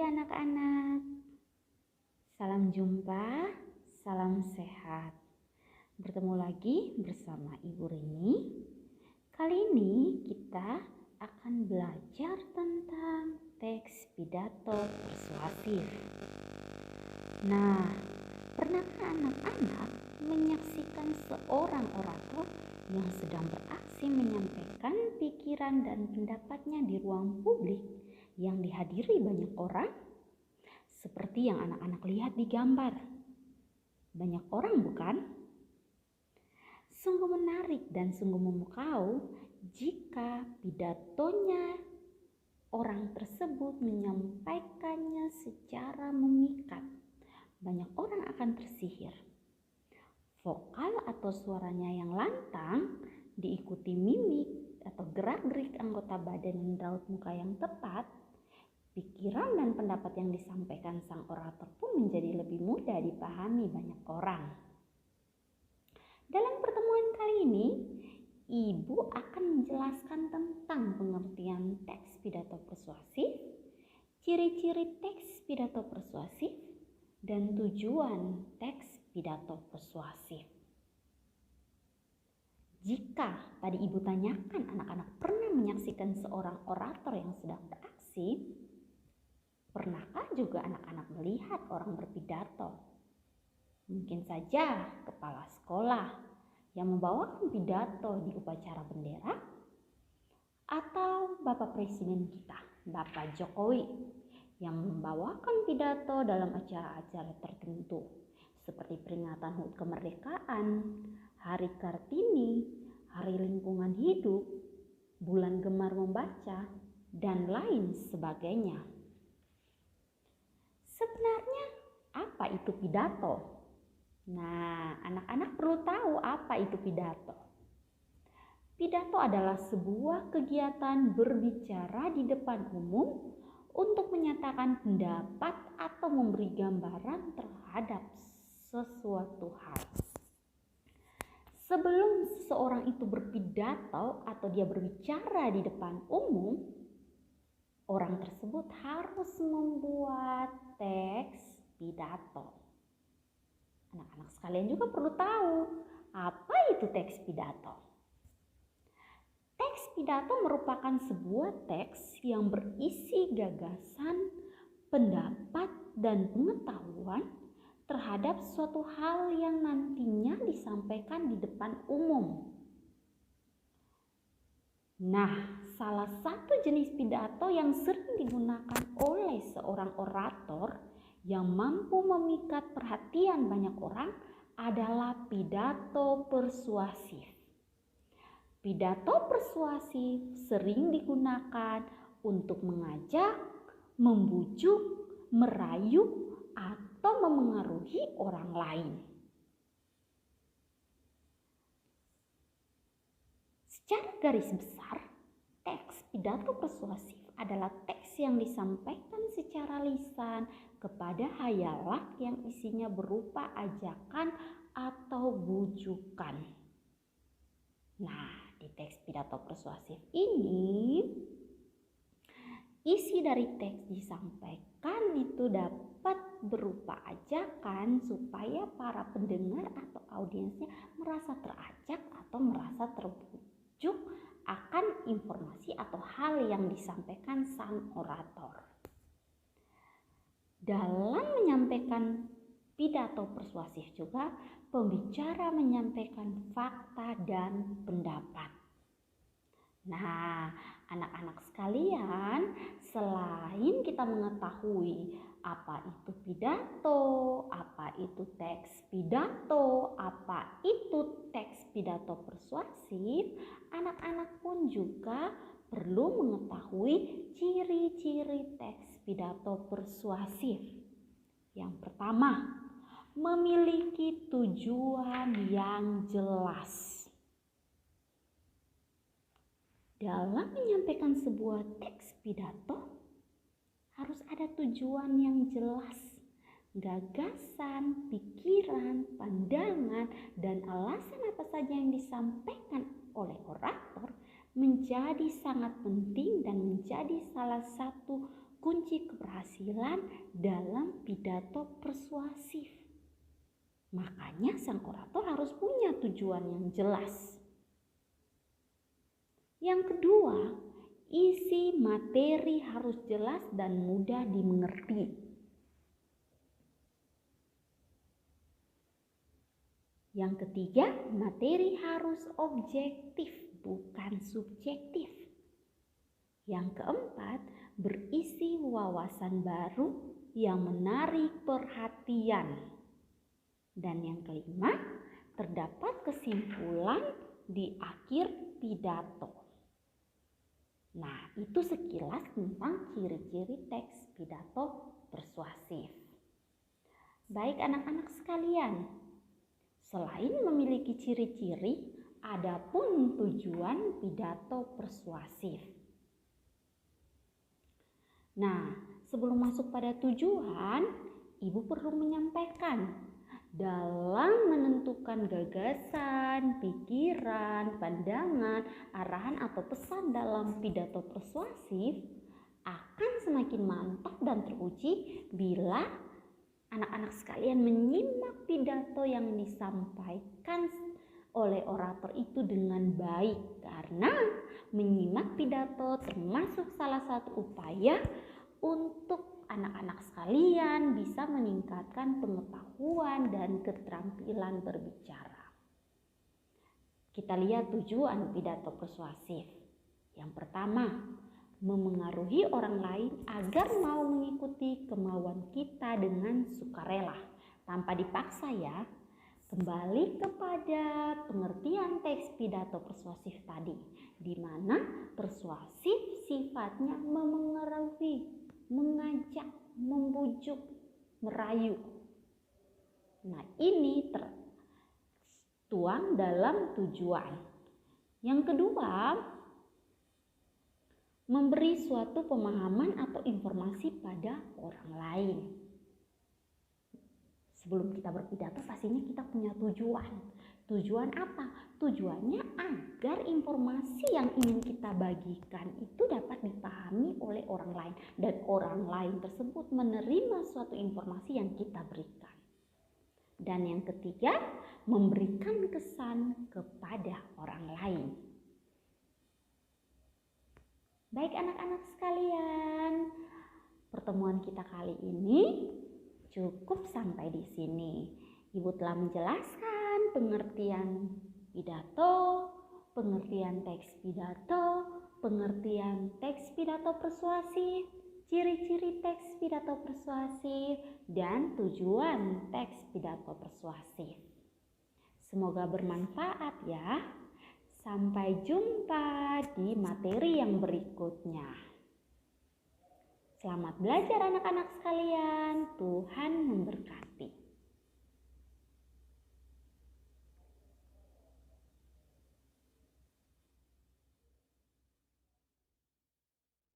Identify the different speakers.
Speaker 1: anak-anak, salam jumpa, salam sehat. Bertemu lagi bersama Ibu Rini. Kali ini kita akan belajar tentang teks pidato persuasif. Nah, pernahkah anak-anak menyaksikan seorang orator yang sedang beraksi menyampaikan pikiran dan pendapatnya di ruang publik yang dihadiri banyak orang? Seperti yang anak-anak lihat di gambar. Banyak orang, bukan? Sungguh menarik dan sungguh memukau jika pidatonya orang tersebut menyampaikannya secara memikat. Banyak orang akan tersihir. Vokal atau suaranya yang lantang diikuti mimik atau gerak-gerik anggota badan dan raut muka yang tepat, pikiran dan pendapat yang disampaikan sang orator pun menjadi lebih mudah dipahami banyak orang. Dalam pertemuan kali ini, Ibu akan menjelaskan tentang pengertian teks pidato persuasif, ciri-ciri teks pidato persuasif, dan tujuan teks pidato persuasif. Jika tadi Ibu tanyakan anak-anak pernah menyaksikan seorang orator yang sedang beraksi, pernahkah juga anak-anak melihat orang berpidato? Mungkin saja kepala sekolah yang membawakan pidato di upacara bendera, atau Bapak Presiden kita, Bapak Jokowi, yang membawakan pidato dalam acara-acara tertentu seperti peringatan HUT kemerdekaan, Hari Kartini, Hari Lingkungan Hidup, Bulan Gemar Membaca, dan lain sebagainya. Sebenarnya apa itu pidato? Nah, anak-anak perlu tahu apa itu pidato. Pidato adalah sebuah kegiatan berbicara di depan umum untuk menyatakan pendapat atau memberi gambaran terhadap sesuatu hal. Sebelum seseorang itu berpidato atau dia berbicara di depan umum, orang tersebut harus membuat teks pidato. Anak-anak sekalian juga perlu tahu apa itu teks pidato. Teks pidato merupakan sebuah teks yang berisi gagasan, pendapat, dan pengetahuan terhadap suatu hal yang nantinya disampaikan di depan umum. Nah, salah satu jenis pidato yang sering digunakan oleh seorang orator yang mampu memikat perhatian banyak orang adalah pidato persuasif. Pidato persuasif sering digunakan untuk mengajak, membujuk, merayu, atau memengaruhi orang lain. Secara garis besar, teks pidato persuasif adalah teks yang disampaikan secara lisan kepada khayalak yang isinya berupa ajakan atau bujukan. Nah, di teks pidato persuasif ini, isi dari teks disampaikan itu dapat berupa ajakan supaya para pendengar atau audiensnya merasa terajak atau merasa terbujuk akan informasi atau hal yang disampaikan sang orator. Dalam menyampaikan pidato persuasif juga, pembicara menyampaikan fakta dan pendapat. Nah, anak-anak sekalian, selain kita mengetahui apa itu pidato, apa itu teks pidato, apa itu teks pidato persuasif, anak-anak pun juga perlu mengetahui ciri-ciri teks pidato persuasif. Yang pertama, memiliki tujuan yang jelas. Dalam menyampaikan sebuah teks pidato, harus ada tujuan yang jelas. Gagasan, pikiran, pandangan, dan alasan apa saja yang disampaikan oleh orator menjadi sangat penting dan menjadi salah satu kunci keberhasilan dalam pidato persuasif. Makanya sang orator harus punya tujuan yang jelas. Yang kedua, isi materi harus jelas dan mudah dimengerti. Yang ketiga, materi harus objektif, bukan subjektif. Yang keempat, berisi wawasan baru yang menarik perhatian. Dan yang kelima, terdapat kesimpulan di akhir pidato. Nah, itu sekilas tentang ciri-ciri teks pidato persuasif. Baik anak-anak sekalian, selain memiliki ciri-ciri, ada pun tujuan pidato persuasif. Nah, sebelum masuk pada tujuan, Ibu perlu menyampaikan dalam menentukan gagasan, pikiran, pandangan, arahan atau pesan dalam pidato persuasif akan semakin mantap dan teruji bila anak-anak sekalian menyimak pidato yang disampaikan oleh orator itu dengan baik, karena menyimak pidato termasuk salah satu upaya untuk anak-anak sekalian bisa meningkatkan pengetahuan dan keterampilan berbicara. Kita lihat tujuan pidato persuasif. Yang pertama, memengaruhi orang lain agar mau mengikuti kemauan kita dengan sukarela, tanpa dipaksa ya. Kembali kepada pengertian teks pidato persuasif tadi, di mana persuasif sifatnya memengaruhi, mengajak, membujuk, merayu. Nah, ini tertuang dalam tujuan. Yang kedua, memberi suatu pemahaman atau informasi pada orang lain. Sebelum kita berpidato, pastinya kita punya tujuan. Tujuan apa? Tujuannya agar informasi yang ingin kita bagikan itu dapat dipahami oleh orang lain, dan orang lain tersebut menerima suatu informasi yang kita berikan. Dan yang ketiga, memberikan kesan kepada orang lain. Baik anak-anak sekalian, pertemuan kita kali ini cukup sampai di sini. Ibu telah menjelaskan pengertian pidato, pengertian teks pidato, pengertian teks pidato persuasif, ciri-ciri teks pidato persuasif, dan tujuan teks pidato persuasif. Semoga bermanfaat ya. Sampai jumpa di materi yang berikutnya. Selamat belajar anak-anak sekalian. Tuhan memberkati.